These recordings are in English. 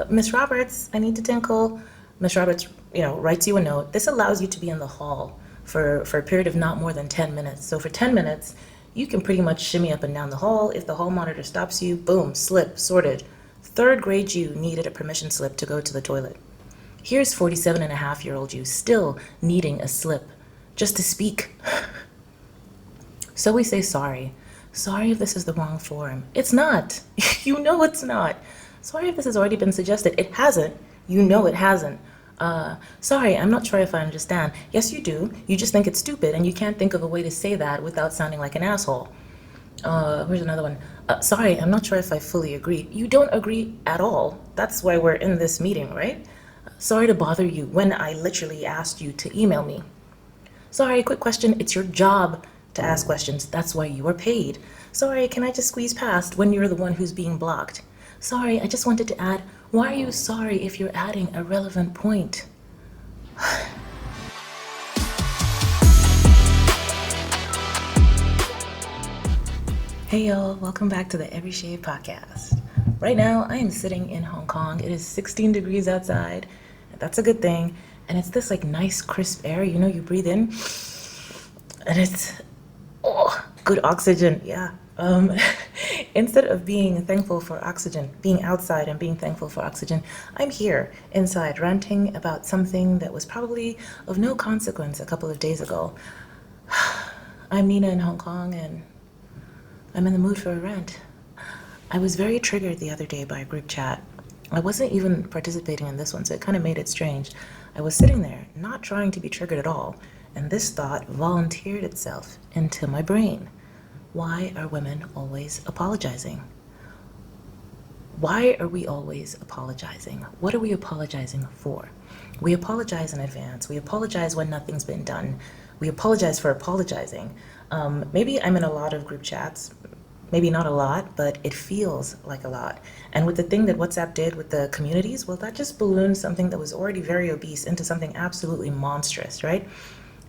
Miss Roberts, I need to tinkle. Miss Roberts, writes you a note. This allows you to be in the hall for a period of not more than 10 minutes. So for 10 minutes, you can pretty much shimmy up and down the hall. If the hall monitor stops you, boom, slip, sorted. Third grade you needed a permission slip to go to the toilet. Here's 47-and-a-half-year-old you still needing a slip just to speak. So we say sorry. Sorry if this is the wrong forum. It's not. You know it's not. Sorry if this has already been suggested. It hasn't. You know it hasn't. Sorry, I'm not sure if I understand. Yes, you do. You just think it's stupid and you can't think of a way to say that without sounding like an asshole. Here's another one. Sorry, I'm not sure if I fully agree. You don't agree at all. That's why we're in this meeting, right? Sorry to bother you when I literally asked you to email me. Sorry, quick question. It's your job to ask questions. That's why you are paid. Sorry, can I just squeeze past when you're the one who's being blocked? Sorry, I just wanted to add, why are you sorry if you're adding a relevant point? Hey y'all, welcome back to the Every Shade podcast. Right now, I am sitting in Hong Kong. It is 16 degrees outside. That's a good thing. And it's this like nice crisp air, you breathe in. And it's good oxygen, yeah. Instead of being thankful for oxygen, being outside and being thankful for oxygen, I'm here inside ranting about something that was probably of no consequence a couple of days ago. I'm Nina in Hong Kong and I'm in the mood for a rant. I was very triggered the other day by a group chat. I wasn't even participating in this one, so it kind of made it strange. I was sitting there, not trying to be triggered at all, and this thought volunteered itself into my brain. Why are women always apologizing? Why are we always apologizing? What are we apologizing for? We apologize in advance. We apologize when nothing's been done. We apologize for apologizing. Maybe I'm in a lot of group chats, maybe not a lot, but it feels like a lot. And with the thing that WhatsApp did with the communities, well, that just ballooned something that was already very obese into something absolutely monstrous, right?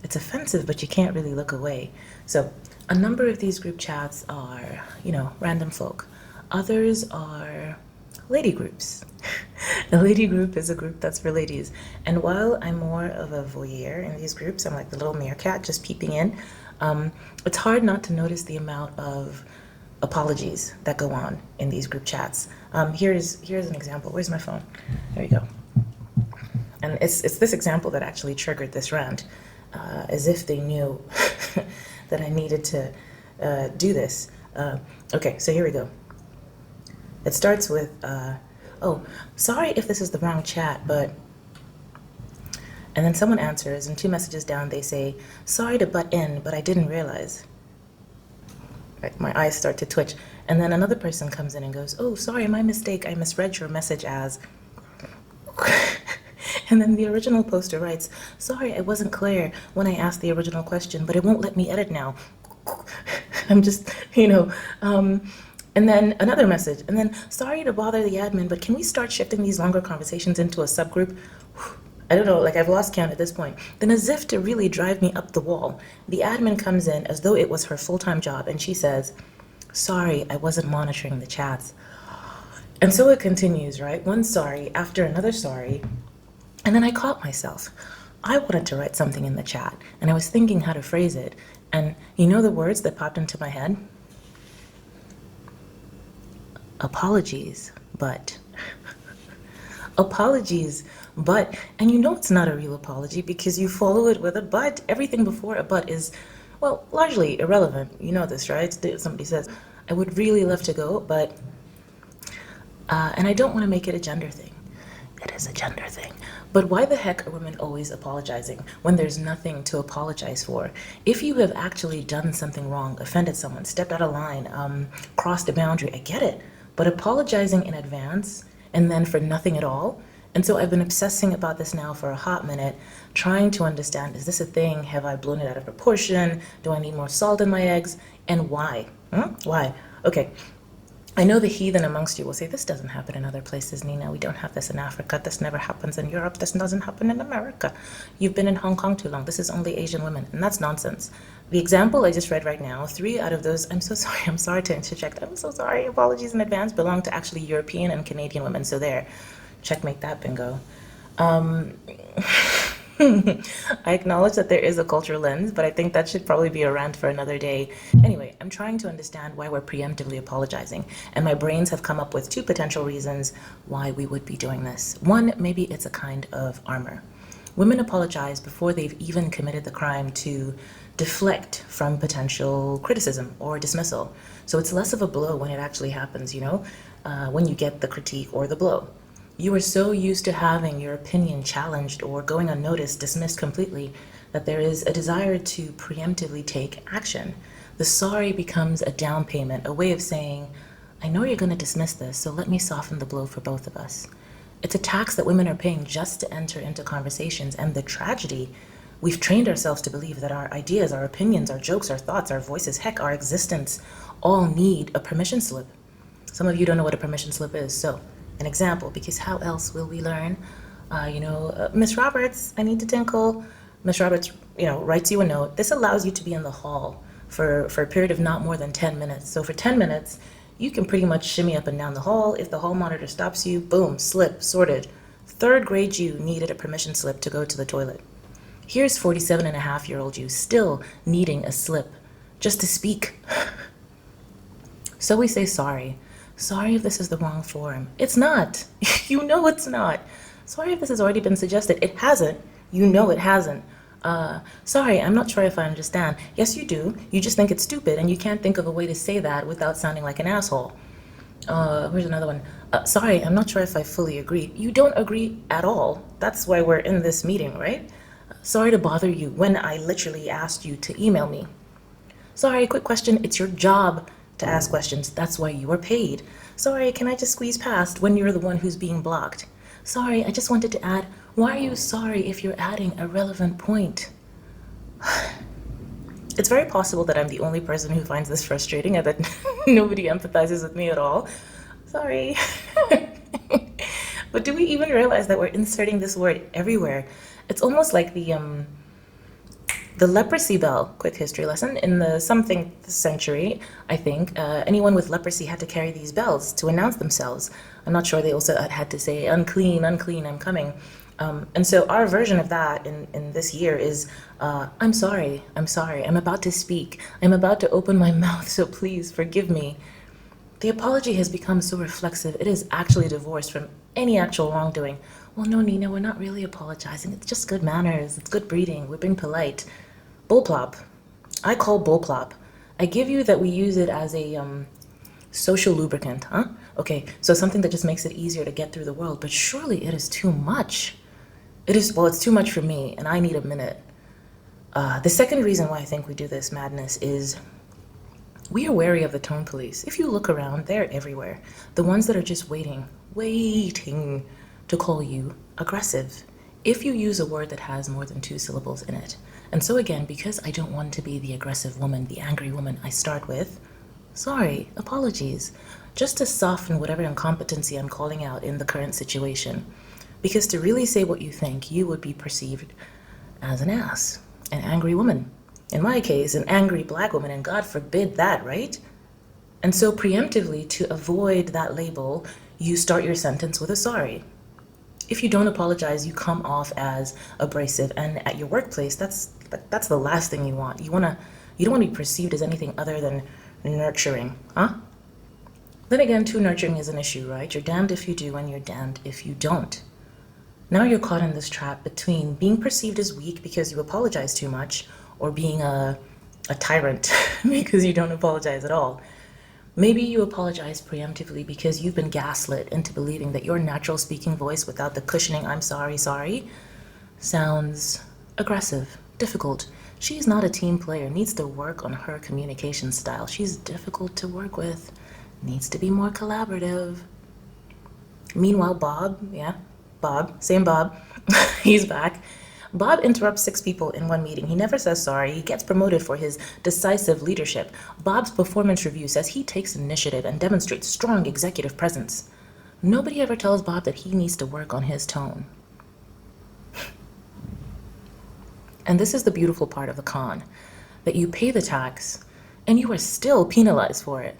It's offensive, but you can't really look away. So a number of these group chats are, random folk. Others are lady groups. A lady group is a group that's for ladies. And while I'm more of a voyeur in these groups, I'm like the little meerkat just peeping in, it's hard not to notice the amount of apologies that go on in these group chats. Here's an example. Where's my phone? There you go. And it's this example that actually triggered this rant, as if they knew that I needed to do this. Okay, so here we go. It starts with, sorry if this is the wrong chat, but... And then someone answers, and 2 messages down they say, sorry to butt in, but I didn't realize. Right, my eyes start to twitch. And then another person comes in and goes, oh, sorry, my mistake. I misread your message as... And then the original poster writes, sorry, I wasn't clear when I asked the original question, but it won't let me edit now. I'm just, and then another message, and then sorry to bother the admin, but can we start shifting these longer conversations into a subgroup? I don't know, like I've lost count at this point. Then as if to really drive me up the wall, the admin comes in as though it was her full-time job, and she says, sorry, I wasn't monitoring the chats. And so it continues, right? One sorry after another sorry. And then I caught myself. I wanted to write something in the chat, and I was thinking how to phrase it. And you know the words that popped into my head? Apologies, but. Apologies, but. And you know it's not a real apology because you follow it with a but. Everything before a but is, well, largely irrelevant. You know this, right? Somebody says, I would really love to go, but. And I don't want to make it a gender thing. It is a gender thing. But why the heck are women always apologizing when there's nothing to apologize for? If you have actually done something wrong, offended someone, stepped out of line, crossed a boundary, I get it. But apologizing in advance and then for nothing at all? And so I've been obsessing about this now for a hot minute, trying to understand, is this a thing? Have I blown it out of proportion? Do I need more salt in my eggs? And why? Why? Okay. I know the heathen amongst you will say, this doesn't happen in other places, Nina. We don't have this in Africa. This never happens in Europe. This doesn't happen in America. You've been in Hong Kong too long. This is only Asian women. And that's nonsense. The example I just read right now, 3 out of those, I'm so sorry, I'm sorry to interject. I'm so sorry, apologies in advance, belong to actually European and Canadian women. So there, checkmate that bingo. Um, I acknowledge that there is a cultural lens, but I think that should probably be a rant for another day. Anyway, I'm trying to understand why we're preemptively apologizing, and my brains have come up with 2 potential reasons why we would be doing this. One, maybe it's a kind of armor. Women apologize before they've even committed the crime to deflect from potential criticism or dismissal. So it's less of a blow when it actually happens, when you get the critique or the blow. You are so used to having your opinion challenged or going unnoticed, dismissed completely, that there is a desire to preemptively take action. The sorry becomes a down payment, a way of saying, I know you're going to dismiss this, so let me soften the blow for both of us. It's a tax that women are paying just to enter into conversations, and the tragedy, we've trained ourselves to believe that our ideas, our opinions, our jokes, our thoughts, our voices, heck, our existence, all need a permission slip. Some of you don't know what a permission slip is, so an example, because how else will we learn? Miss Roberts, I need to tinkle. Miss Roberts, writes you a note. This allows you to be in the hall for a period of not more than 10 minutes. So for 10 minutes, you can pretty much shimmy up and down the hall. If the hall monitor stops you, boom, slip, sorted. 3rd grade you needed a permission slip to go to the toilet. Here's 47-and-a-half-year-old you still needing a slip just to speak. So we say sorry. Sorry if this is the wrong forum. It's not. You know it's not. Sorry if this has already been suggested. It hasn't. You know it hasn't. Sorry, I'm not sure if I understand. Yes, you do. You just think it's stupid and you can't think of a way to say that without sounding like an asshole. Here's another one. Sorry, I'm not sure if I fully agree. You don't agree at all. That's why we're in this meeting, right? Sorry to bother you when I literally asked you to email me. Sorry, quick question. It's your job to ask questions. That's why you are paid. Sorry, can I just squeeze past when you're the one who's being blocked? Sorry, I just wanted to add, why are you sorry if you're adding a relevant point? It's very possible that I'm the only person who finds this frustrating and that nobody empathizes with me at all. Sorry. But do we even realize that we're inserting this word everywhere? It's almost like the leprosy bell, quick history lesson, in the something century, I think, anyone with leprosy had to carry these bells to announce themselves. I'm not sure they also had to say, unclean, unclean, I'm coming. And so our version of that in this year is, I'm sorry, I'm about to speak, I'm about to open my mouth, so please forgive me. The apology has become so reflexive, it is actually divorced from any actual wrongdoing. Well, no, Nina, we're not really apologizing. It's just good manners. It's good breeding. We're being polite. Bullplop. I call bullplop. I give you that we use it as a social lubricant, huh? Okay, so something that just makes it easier to get through the world, but surely it is too much. It's too much for me, and I need a minute. The second reason why I think we do this madness is we are wary of the tone police. If you look around, they're everywhere. The ones that are just waiting to call you aggressive if you use a word that has more than 2 syllables in it. And so again, because I don't want to be the aggressive woman, the angry woman, I start with, sorry, apologies, just to soften whatever incompetency I'm calling out in the current situation. Because to really say what you think, you would be perceived as an ass, an angry woman. In my case, an angry black woman, and God forbid that, right? And so preemptively, to avoid that label, you start your sentence with a sorry. If you don't apologize, you come off as abrasive, and at your workplace, that's the last thing you want. You don't want to be perceived as anything other than nurturing, huh? Then again, too nurturing is an issue, right? You're damned if you do, and you're damned if you don't. Now you're caught in this trap between being perceived as weak because you apologize too much, or being a tyrant because you don't apologize at all. Maybe you apologize preemptively because you've been gaslit into believing that your natural speaking voice without the cushioning I'm sorry sounds aggressive, difficult. She's not a team player, needs to work on her communication style. She's difficult to work with, needs to be more collaborative. Meanwhile, Bob, same Bob, he's back. Bob interrupts 6 people in one meeting. He never says sorry. He gets promoted for his decisive leadership. Bob's performance review says he takes initiative and demonstrates strong executive presence. Nobody ever tells Bob that he needs to work on his tone. And this is the beautiful part of the con, that you pay the tax and you are still penalized for it.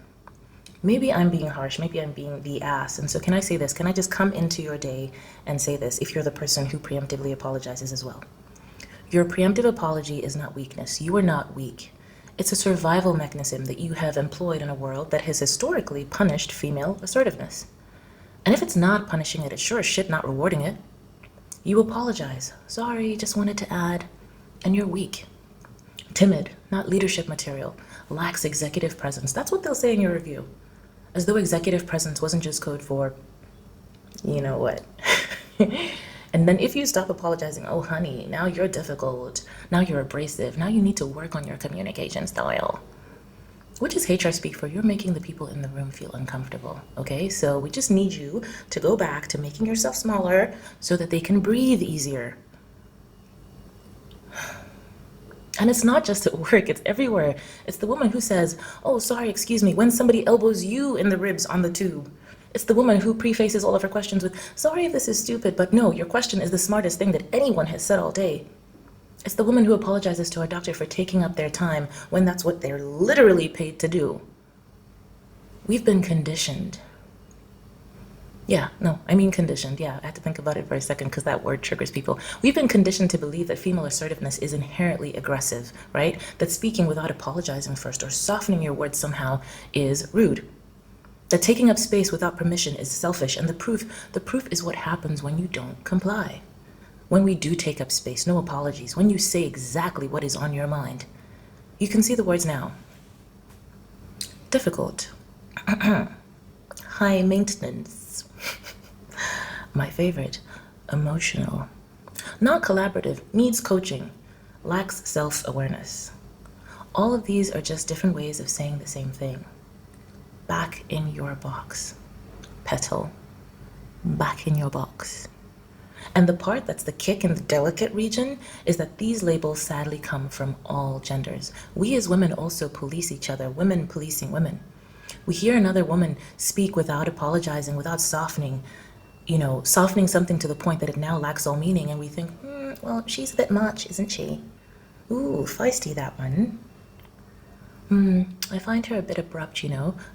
Maybe I'm being harsh, maybe I'm being the ass. And so can I say this? Can I just come into your day and say this if you're the person who preemptively apologizes as well? Your preemptive apology is not weakness. You are not weak. It's a survival mechanism that you have employed in a world that has historically punished female assertiveness. And if it's not punishing it, it's sure as shit not rewarding it. You apologize. Sorry, just wanted to add. And you're weak. Timid, not leadership material, lacks executive presence. That's what they'll say in your review. As though executive presence wasn't just code for, you know what. And then if you stop apologizing, oh honey, now you're difficult, now you're abrasive, now you need to work on your communication style. Which is HR speak for you're making the people in the room feel uncomfortable, okay? So we just need you to go back to making yourself smaller so that they can breathe easier. And it's not just at work, it's everywhere. It's the woman who says, oh, sorry, excuse me, when somebody elbows you in the ribs on the tube. It's the woman who prefaces all of her questions with, sorry if this is stupid, but no, your question is the smartest thing that anyone has said all day. It's the woman who apologizes to her doctor for taking up their time when that's what they're literally paid to do. We've been conditioned. Conditioned. Yeah, I had to think about it for a second because that word triggers people. We've been conditioned to believe that female assertiveness is inherently aggressive, right? That speaking without apologizing first or softening your words somehow is rude. That taking up space without permission is selfish, and the proof is what happens when you don't comply. When we do take up space, no apologies, when you say exactly what is on your mind. You can see the words now. Difficult. High maintenance. My favorite, emotional. Not collaborative, needs coaching, lacks self-awareness. All of these are just different ways of saying the same thing. Back in your box. Petal. Back in your box. And the part that's the kick in the delicate region is that these labels sadly come from all genders. We as women also police each other, women policing women. We hear another woman speak without apologizing, without softening something to the point that it now lacks all meaning, and we think, well, she's a bit much, isn't she? Ooh, feisty, that one. I find her a bit abrupt,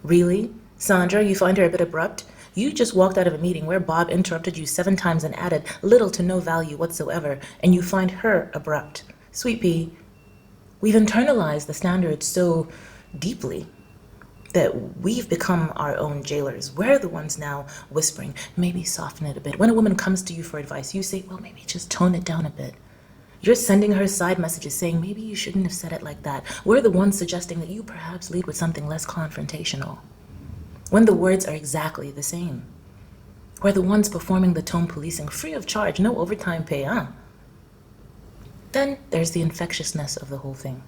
Really? Sandra, you find her a bit abrupt? You just walked out of a meeting where Bob interrupted you 7 times and added little to no value whatsoever, and you find her abrupt. Sweet pea, we've internalized the standards so deeply that we've become our own jailers. We're the ones now whispering, maybe soften it a bit. When a woman comes to you for advice, you say, well, maybe just tone it down a bit. You're sending her side messages saying, maybe you shouldn't have said it like that. We're the ones suggesting that you perhaps lead with something less confrontational, when the words are exactly the same. We're the ones performing the tone policing free of charge, no overtime pay, huh? Then there's the infectiousness of the whole thing.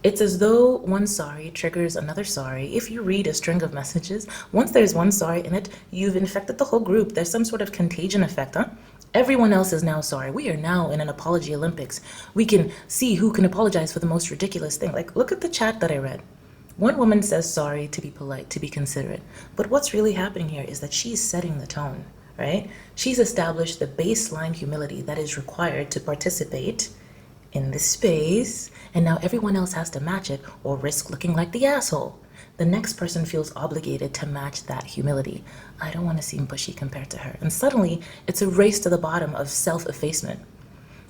It's as though one sorry triggers another sorry. If you read a string of messages, once there's one sorry in it, you've infected the whole group. There's some sort of contagion effect, huh? Everyone else is now sorry. We are now in an apology Olympics. We can see who can apologize for the most ridiculous thing. Like, look at the chat that I read. One woman says sorry to be polite, to be considerate. But what's really happening here is that she's setting the tone, right? She's established the baseline humility that is required to participate in this space, and now everyone else has to match it or risk looking like the asshole. The next person feels obligated to match that humility. I don't want to seem pushy compared to her. And suddenly, it's a race to the bottom of self-effacement.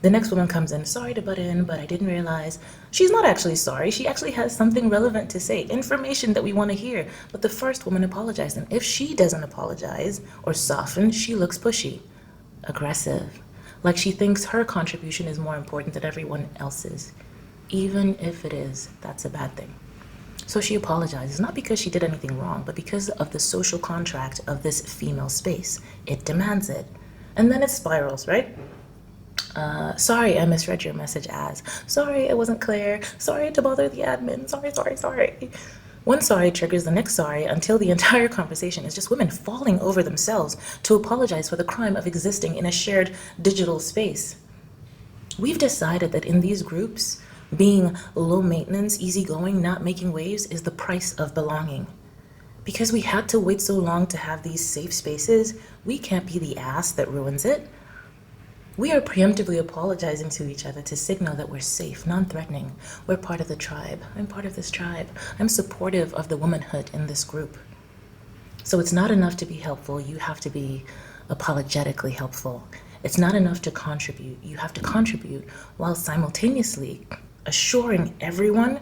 The next woman comes in, sorry to butt in, but I didn't realize. She's not actually sorry. She actually has something relevant to say, information that we want to hear. But the first woman apologized, and if she doesn't apologize or soften, she looks pushy, aggressive, like she thinks her contribution is more important than everyone else's. Even if it is, that's a bad thing. So she apologizes, not because she did anything wrong, but because of the social contract of this female space. It demands it. And then it spirals, right? Sorry, I misread your message as. Sorry, it wasn't clear. Sorry to bother the admin. Sorry. One sorry triggers the next sorry until the entire conversation is just women falling over themselves to apologize for the crime of existing in a shared digital space. We've decided that in these groups, being low maintenance, easygoing, not making waves is the price of belonging. Because we had to wait so long to have these safe spaces, we can't be the ass that ruins it. We are preemptively apologizing to each other to signal that we're safe, non-threatening. We're part of the tribe. I'm part of this tribe. I'm supportive of the womanhood in this group. So it's not enough to be helpful. You have to be apologetically helpful. It's not enough to contribute. You have to contribute while simultaneously assuring everyone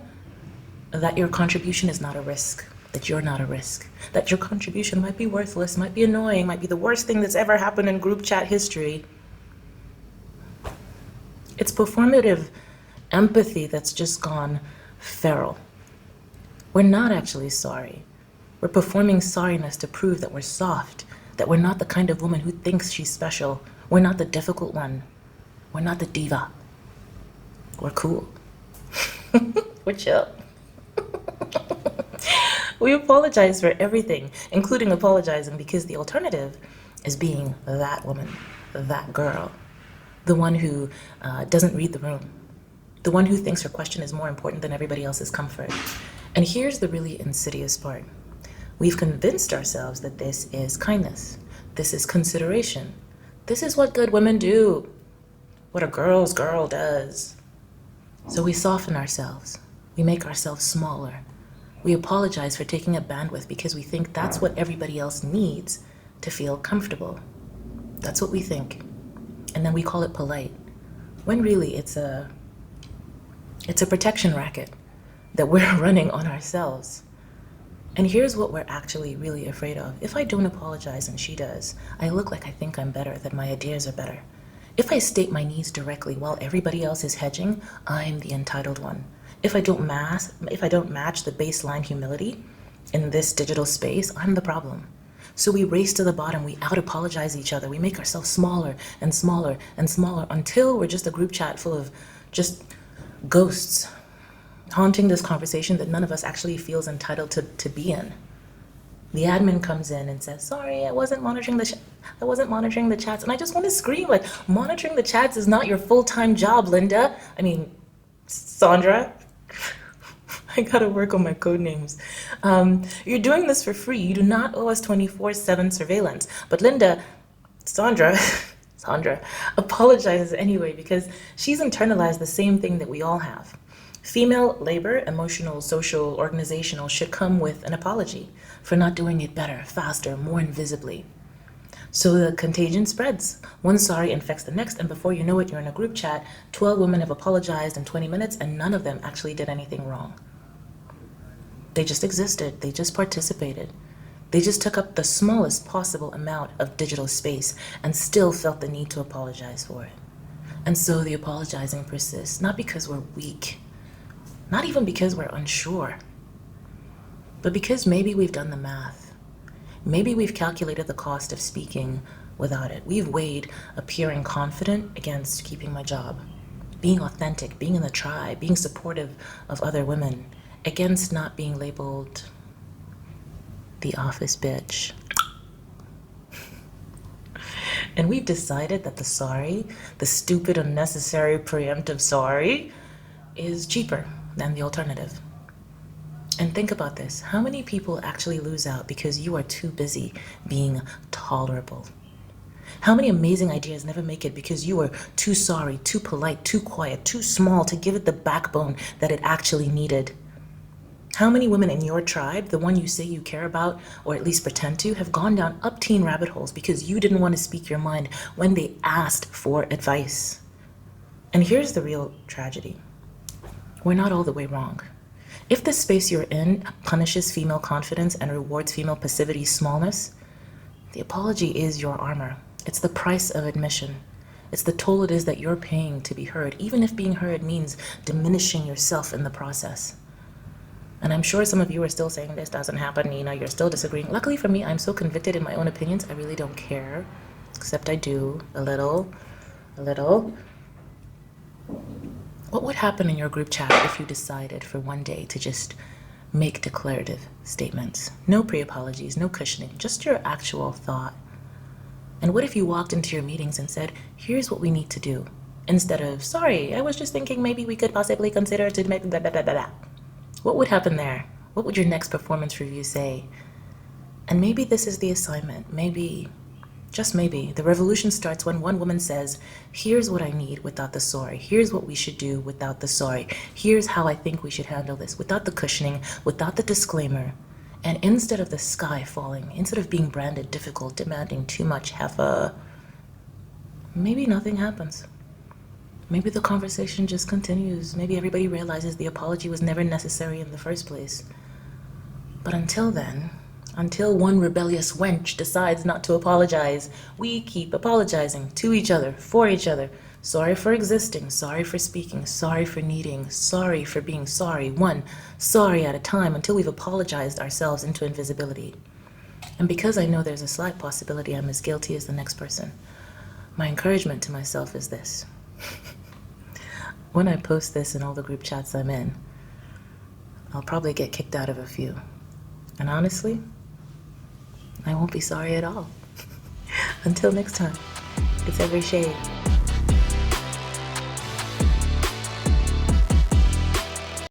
that your contribution is not a risk, that you're not a risk, that your contribution might be worthless, might be annoying, might be the worst thing that's ever happened in group chat history. It's performative empathy that's just gone feral. We're not actually sorry. We're performing sorriness to prove that we're soft, that we're not the kind of woman who thinks she's special. We're not the difficult one. We're not the diva. We're cool. We're chill. We apologize for everything, including apologizing because the alternative is being that woman, that girl, the one who doesn't read the room, the one who thinks her question is more important than everybody else's comfort. And here's the really insidious part. We've convinced ourselves that this is kindness. This is consideration. This is what good women do, what a girl's girl does. So we soften ourselves. We make ourselves smaller. We apologize for taking up bandwidth because we think that's what everybody else needs to feel comfortable. That's what we think. And then we call it polite, when really it's a protection racket that we're running on ourselves. And here's what we're actually really afraid of. If I don't apologize and she does, I look like I think I'm better, that my ideas are better. If I state my needs directly while everybody else is hedging, I'm the entitled one. If I don't match the baseline humility in this digital space, I'm the problem. So we race to the bottom, we out-apologize each other, we make ourselves smaller and smaller and smaller until we're just a group chat full of just ghosts haunting this conversation that none of us actually feels entitled to be in. The admin comes in and says, sorry, I wasn't monitoring the chats. And I just want to scream, like, monitoring the chats is not your full-time job, Linda. I mean, Sandra. I gotta work on my code names. You're doing this for free. You do not owe us 24/7 surveillance. But Linda, Sandra apologizes anyway because she's internalized the same thing that we all have. Female labor, emotional, social, organizational, should come with an apology for not doing it better, faster, more invisibly. So the contagion spreads. One sorry infects the next, and before you know it, you're in a group chat. 12 women have apologized in 20 minutes, and none of them actually did anything wrong. They just existed. They just participated. They just took up the smallest possible amount of digital space and still felt the need to apologize for it. And so the apologizing persists, not because we're weak, not even because we're unsure, but because maybe we've done the math. Maybe we've calculated the cost of speaking without it. We've weighed appearing confident against keeping my job, being authentic, being in the tribe, being supportive of other women, against not being labeled the office bitch. And we've decided that the sorry, the stupid, unnecessary, preemptive sorry, is cheaper than the alternative. And think about this. How many people actually lose out because you are too busy being tolerable? How many amazing ideas never make it because you are too sorry, too polite, too quiet, too small to give it the backbone that it actually needed? How many women in your tribe, the one you say you care about, or at least pretend to, have gone down up-teen rabbit holes because you didn't want to speak your mind when they asked for advice? And here's the real tragedy. We're not all the way wrong. If the space you're in punishes female confidence and rewards female passivity smallness, the apology is your armor. It's the price of admission. It's the toll it is that you're paying to be heard, even if being heard means diminishing yourself in the process. And I'm sure some of you are still saying this doesn't happen, Nina, you're still disagreeing. Luckily for me, I'm so convicted in my own opinions, I really don't care, except I do, a little. What would happen in your group chat if you decided for one day to just make declarative statements? No pre-apologies, no cushioning, just your actual thought. And what if you walked into your meetings and said, here's what we need to do. Instead of, sorry, I was just thinking maybe we could possibly consider to make blah, blah, blah, blah, blah. What would happen there? What would your next performance review say? And maybe this is the assignment. Maybe, just maybe, the revolution starts when one woman says, here's what I need without the sorry. Here's what we should do without the sorry. Here's how I think we should handle this without the cushioning, without the disclaimer. And instead of the sky falling, instead of being branded difficult, demanding too much, maybe nothing happens. Maybe the conversation just continues. Maybe everybody realizes the apology was never necessary in the first place. But until then, until one rebellious wench decides not to apologize, we keep apologizing to each other, for each other. Sorry for existing, sorry for speaking, sorry for needing, sorry for being sorry, one sorry at a time until we've apologized ourselves into invisibility. And because I know there's a slight possibility I'm as guilty as the next person, my encouragement to myself is this. When I post this in all the group chats I'm in, I'll probably get kicked out of a few. And honestly, I won't be sorry at all. Until next time, it's every shade.